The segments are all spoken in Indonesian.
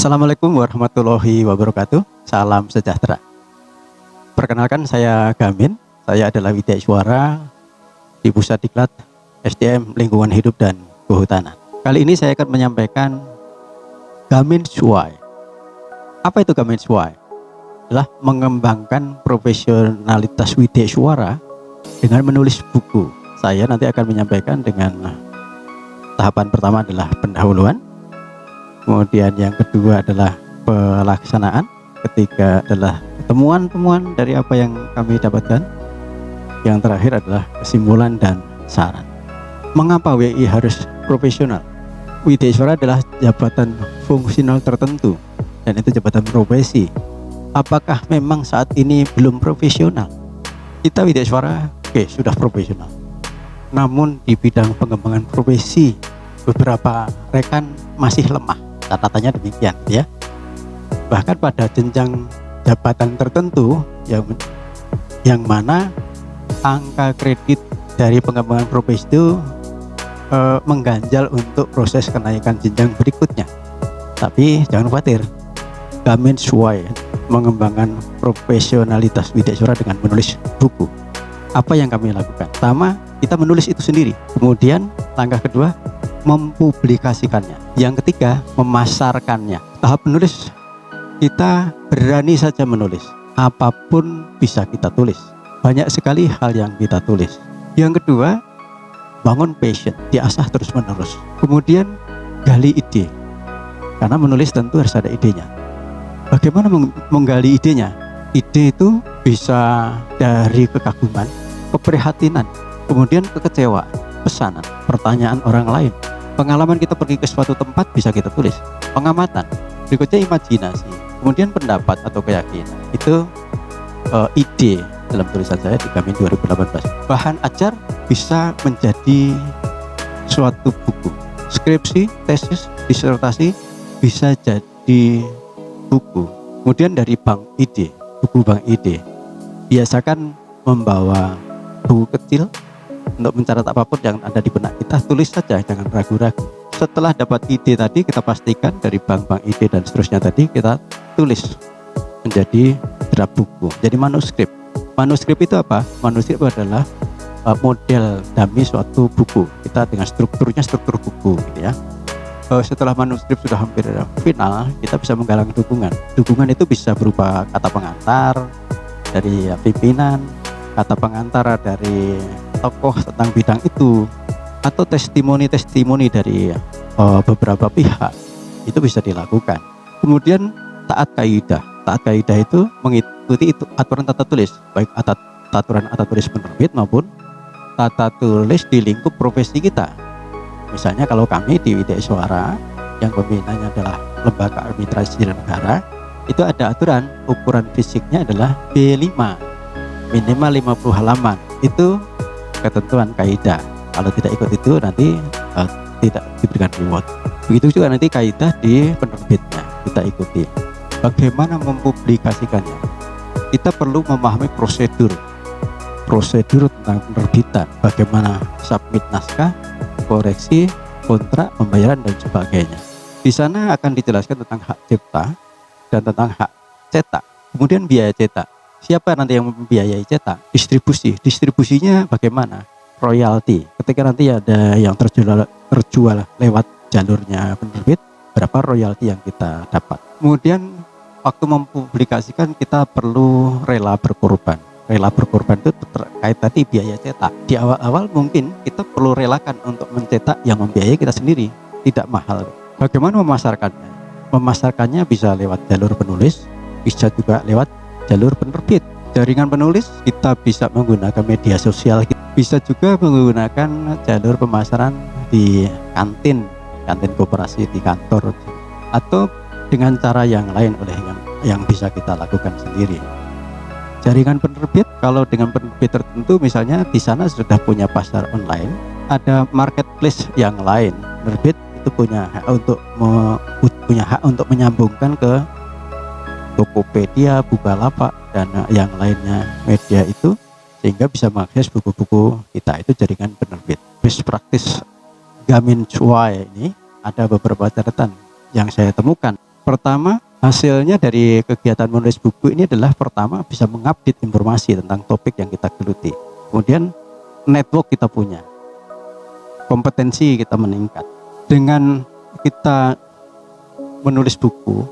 Assalamualaikum warahmatullahi wabarakatuh. Salam sejahtera. Perkenalkan, saya Gamin. Saya adalah Widya Iswara di Pusat Diklat SDM Lingkungan Hidup dan Kehutanan. Kali ini saya akan menyampaikan Gamin Swai. Apa itu Gamin Swai? Adalah mengembangkan profesionalitas Widya Iswara dengan menulis buku. Saya nanti akan menyampaikan dengan tahapan pertama adalah pendahuluan. Kemudian yang kedua adalah pelaksanaan, ketiga adalah temuan-temuan dari apa yang kami dapatkan, yang terakhir adalah kesimpulan dan saran. Mengapa WI harus profesional? Widya Iswara adalah jabatan fungsional tertentu dan itu jabatan profesi. Apakah memang saat ini belum profesional? Kita Widya Iswara sudah profesional, namun di bidang pengembangan profesi beberapa rekan masih lemah. Catatannya demikian ya. Bahkan pada jenjang jabatan tertentu yang mana angka kredit dari pengembangan profesi itu mengganjal untuk proses kenaikan jenjang berikutnya. Tapi jangan khawatir, Gamin Swai mengembangkan profesionalitas Widya Iswara dengan menulis buku. Apa yang kami lakukan? Pertama, kita menulis itu sendiri. Kemudian langkah kedua, mempublikasikannya. Yang ketiga, memasarkannya. Tahap menulis, kita berani saja menulis. Apapun bisa kita tulis. Banyak sekali hal yang kita tulis. Yang kedua, bangun passion, diasah terus menerus. Kemudian gali ide, karena menulis tentu harus ada idenya. Bagaimana menggali idenya? Ide itu bisa dari kekaguman, keprihatinan, kemudian kekecewaan, pesanan, pertanyaan orang lain. Pengalaman kita pergi ke suatu tempat bisa kita tulis. Pengamatan, berikutnya imajinasi, kemudian pendapat atau keyakinan. Itu ide dalam tulisan saya di Gamin 2018. Bahan ajar bisa menjadi suatu buku. Skripsi, tesis, disertasi bisa jadi buku. Kemudian dari bank ide, buku bank ide. Biasakan membawa buku kecil untuk mencatat apapun yang ada di benak kita, tulis saja, jangan ragu-ragu. Setelah dapat ide tadi, kita pastikan dari bank-bank ide dan seterusnya tadi, kita tulis menjadi draft buku, jadi manuskrip. Manuskrip itu apa? Manuskrip adalah model dummy suatu buku. Kita dengan strukturnya struktur buku gitu ya. Setelah manuskrip sudah hampir final, kita bisa menggalang dukungan. Dukungan itu bisa berupa kata pengantar dari pimpinan, kata pengantar dari tokoh tentang bidang itu, atau testimoni-testimoni dari beberapa pihak. Itu bisa dilakukan. Kemudian taat kaidah. Taat kaidah itu mengikuti aturan tata tulis, baik aturan tata tulis penerbit maupun tata tulis di lingkup profesi kita. Misalnya kalau kami di Widya Iswara yang pembinanya adalah lembaga administrasi negara, itu ada aturan ukuran fisiknya adalah B5, minimal 50 halaman. Itu ketentuan kaidah. Kalau tidak ikut itu nanti tidak diberikan reward. Begitu juga nanti kaidah di penerbitnya kita ikuti. Bagaimana mempublikasikannya? Kita perlu memahami prosedur tentang penerbitan, bagaimana submit naskah, koreksi, kontrak, pembayaran dan sebagainya. Di sana akan dijelaskan tentang hak cipta dan tentang hak cetak. Kemudian biaya cetak. Siapa nanti yang membiayai cetak? Distribusinya bagaimana? Royalti. Ketika nanti ada yang terjual lewat jalurnya penerbit, berapa royalti yang kita dapat. Kemudian waktu mempublikasikan kita perlu rela berkorban. Rela berkorban itu terkait tadi biaya cetak. Di awal-awal mungkin kita perlu relakan untuk mencetak, yang membiayai kita sendiri, tidak mahal. Bagaimana memasarkannya? Memasarkannya bisa lewat jalur penulis, bisa juga lewat jalur penerbit. Jaringan penulis kita bisa menggunakan media sosial, bisa juga menggunakan jalur pemasaran di kantin koperasi di kantor, atau dengan cara yang lain yang bisa kita lakukan sendiri. Jaringan penerbit, kalau dengan penerbit tertentu misalnya di sana sudah punya pasar online, ada marketplace yang lain. Penerbit itu punya hak untuk menyambungkan ke Tokopedia, Bukalapak dan yang lainnya media itu, sehingga bisa mengakses buku-buku kita. Itu jaringan penerbit. Best practice Gamin Swai ini ada beberapa catatan yang saya temukan. Pertama, hasilnya dari kegiatan menulis buku ini adalah pertama bisa mengupdate informasi tentang topik yang kita geluti. Kemudian network kita punya, kompetensi kita meningkat. Dengan kita menulis buku,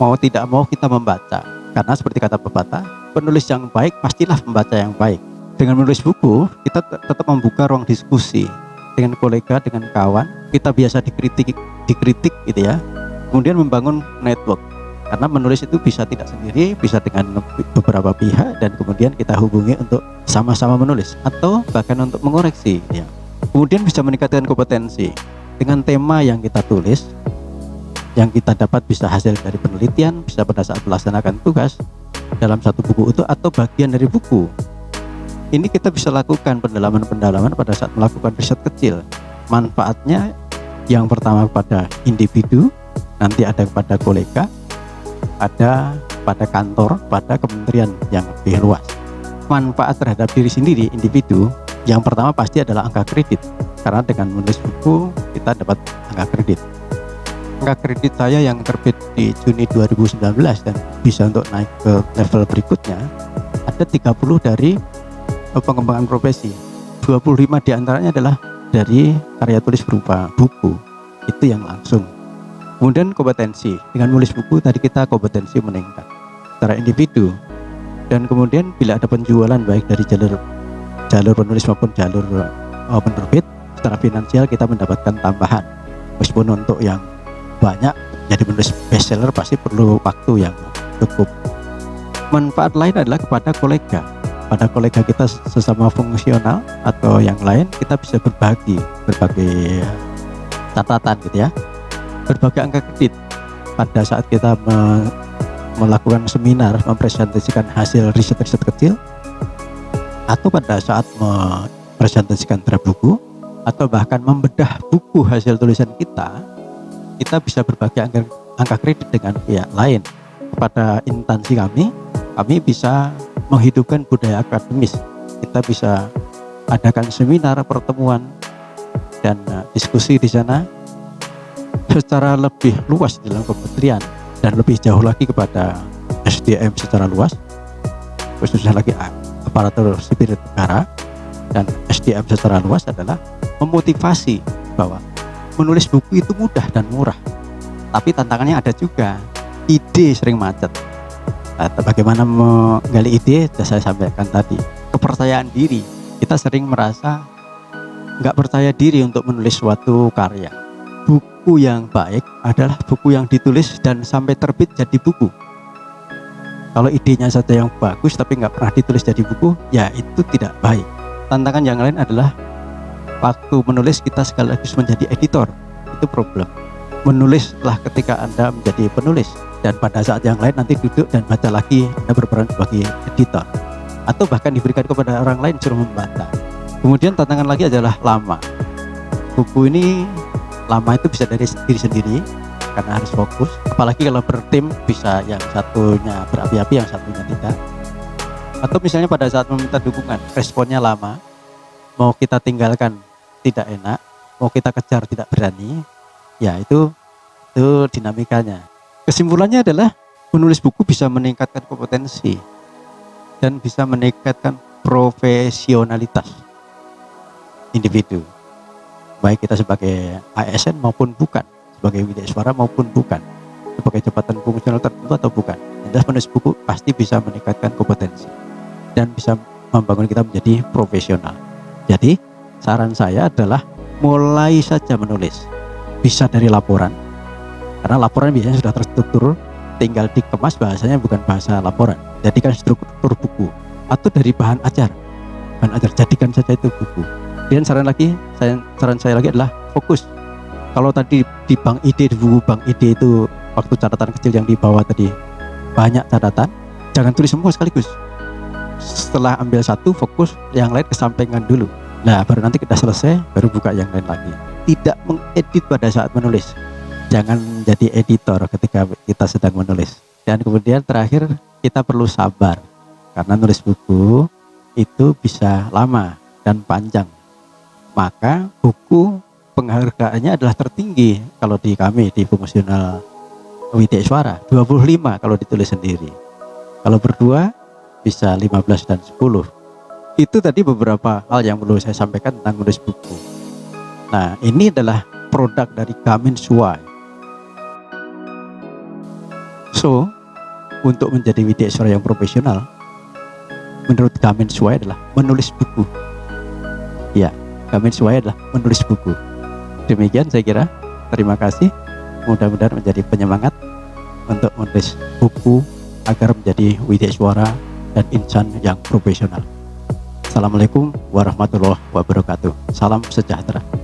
mau tidak mau kita membaca. Karena seperti kata pepatah, penulis yang baik pastilah membaca yang baik. Dengan menulis buku, kita tetap membuka ruang diskusi dengan kolega, dengan kawan. Kita biasa dikritik gitu ya. Kemudian membangun network, karena menulis itu bisa tidak sendiri, bisa dengan beberapa pihak, dan kemudian kita hubungi untuk sama-sama menulis atau bahkan untuk mengoreksi ya. Kemudian bisa meningkatkan kompetensi dengan tema yang kita tulis, yang kita dapat bisa hasil dari penelitian, bisa pada saat melaksanakan tugas dalam satu buku itu atau bagian dari buku. Ini kita bisa lakukan pendalaman pada saat melakukan riset kecil. Manfaatnya yang pertama pada individu, nanti ada kepada kolega, ada pada kantor, pada kementerian yang lebih luas. Manfaat terhadap diri sendiri, individu, yang pertama pasti adalah angka kredit, karena dengan menulis buku kita dapat angka kredit. Angka kredit saya yang terbit di Juni 2019 dan bisa untuk naik ke level berikutnya, ada 30 dari pengembangan profesi, 25 diantaranya adalah dari karya tulis berupa buku, itu yang langsung. Kemudian kompetensi, dengan menulis buku tadi kita kompetensi meningkat secara individu, dan kemudian bila ada penjualan baik dari jalur penulis maupun jalur penerbit, secara finansial kita mendapatkan tambahan. Meskipun untuk yang banyak jadi menulis bestseller pasti perlu waktu yang cukup. Manfaat lain adalah kepada kolega, pada kolega kita sesama fungsional atau yang lain, kita bisa berbagi berbagai catatan gitu ya, berbagai angka kredit pada saat kita melakukan seminar, mempresentasikan hasil riset-riset kecil, atau pada saat mempresentasikan draft buku, atau bahkan membedah buku hasil tulisan kita bisa berbagi angka kredit dengan pihak lain. Kepada instansi kami bisa menghidupkan budaya akademis. Kita bisa adakan seminar, pertemuan, dan diskusi di sana secara lebih luas dalam kementerian, dan lebih jauh lagi kepada SDM secara luas, khususnya lagi aparatur sipil negara, dan SDM secara luas adalah memotivasi bahwa menulis buku itu mudah dan murah, tapi tantangannya ada juga, ide sering macet. Bagaimana menggali ide, sudah saya sampaikan tadi. Kepercayaan diri, kita sering merasa nggak percaya diri untuk menulis suatu karya. Buku yang baik adalah buku yang ditulis dan sampai terbit jadi buku. Kalau idenya saja yang bagus tapi nggak pernah ditulis jadi buku, ya itu tidak baik. Tantangan yang lain adalah waktu menulis kita sekaligus menjadi editor, itu problem. Menulislah ketika Anda menjadi penulis, dan pada saat yang lain nanti duduk dan baca lagi, Anda berperan sebagai editor, atau bahkan diberikan kepada orang lain suruh membaca. Kemudian tantangan lagi adalah lama. Buku ini lama itu bisa dari diri sendiri karena harus fokus, apalagi kalau bertim bisa yang satunya berapi-api, yang satunya tidak. Atau misalnya pada saat meminta dukungan, responnya lama, mau kita tinggalkan tidak enak, mau kita kejar tidak berani, ya itu dinamikanya. Kesimpulannya adalah menulis buku bisa meningkatkan kompetensi dan bisa meningkatkan profesionalitas individu, baik kita sebagai ASN maupun bukan, sebagai widya suara maupun bukan, sebagai jabatan fungsional tertentu atau bukan. Jelas menulis buku pasti bisa meningkatkan kompetensi dan bisa membangun kita menjadi profesional. Jadi saran saya adalah mulai saja menulis, bisa dari laporan, karena laporan biasanya sudah terstruktur, tinggal dikemas bahasanya bukan bahasa laporan, jadikan struktur buku, atau dari bahan ajar, jadikan saja itu buku. Dan saran saya lagi adalah fokus. Kalau tadi di bank ide, di buku bank ide itu waktu catatan kecil yang di bawah tadi banyak catatan, jangan tulis semua sekaligus. Setelah ambil satu, fokus, yang lain kesampingkan dulu. Nah, baru nanti kita selesai, baru buka yang lain lagi. Tidak mengedit pada saat menulis. Jangan jadi editor ketika kita sedang menulis. Dan kemudian terakhir, kita perlu sabar. Karena nulis buku itu bisa lama dan panjang. Maka buku penghargaannya adalah tertinggi kalau di kami, di fungsional Widya Suara 25 kalau ditulis sendiri. Kalau berdua bisa 15 dan 10. Itu tadi beberapa hal yang perlu saya sampaikan tentang menulis buku. Nah, ini adalah produk dari Gamenswai. So, untuk menjadi Widya Suara yang profesional, menurut Gamenswai adalah menulis buku. Ya, Gamenswai adalah menulis buku. Demikian saya kira. Terima kasih. Mudah-mudahan menjadi penyemangat untuk menulis buku agar menjadi Widya Suara dan insan yang profesional. Assalamualaikum warahmatullahi wabarakatuh. Salam sejahtera.